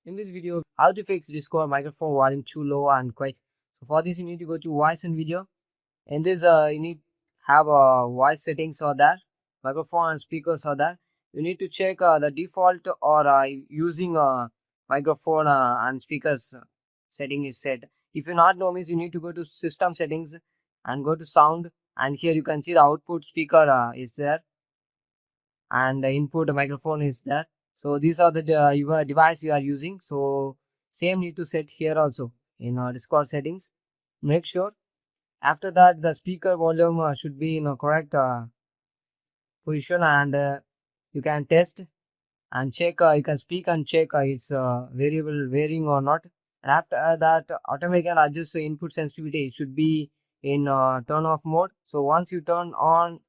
In this video, how to fix Discord microphone volume too low and quiet. So for this, you need to go to voice and video. In this, you need have voice settings or that microphone and speakers or that. You need to check the default or using microphone and speakers setting is set. If you not know means you need to go to system settings and go to sound, and here you can see the output speaker is there and the input microphone is there. So these are the your device you are using. So same need to set here also in Discord settings. Make sure after that the speaker volume should be in a correct position, and you can test and check. You can speak and check it's variable varying or not. And after that, automatically adjust the input sensitivity. It should be in turn off mode. So once you turn on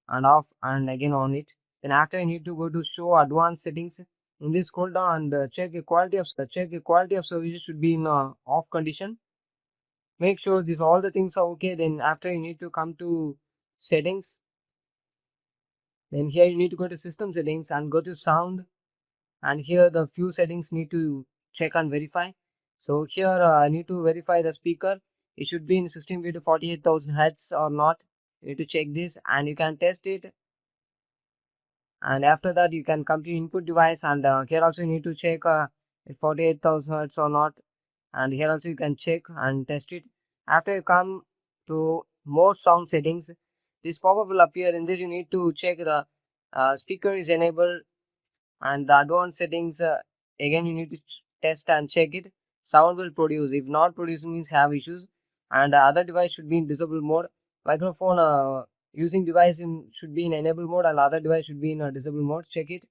and off and again on it, then after you need to go to show advanced settings. In this, scroll down and check the quality of services should be in off condition. Make sure these all the things are okay. Then after you need to come to settings. Then here you need to go to system settings and go to sound, and here the few settings need to check and verify. So here I need to verify the speaker. It should be in 16 to 48,000 hertz or not. You need to check this and you can test it. And after that you can come to input device, and here also you need to check if 48,000 hertz or not. And here also you can check and test it. After you come to more sound settings, this pop-up will appear. In this you need to check the speaker is enabled, and the advanced settings again you need to test and check it. Sound will produce. If not producing means have issues. And the other device should be in disable mode. Microphone using device should be in enable mode, and other device should be in a disable mode. Check it.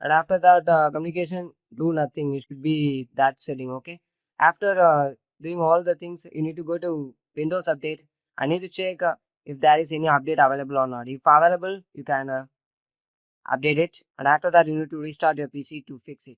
And after that communication, do nothing. It should be that setting. Okay, after doing all the things, you need to go to Windows update. I need to check if there is any update available or not. If available, you can update it, and after that you need to restart your PC to fix it.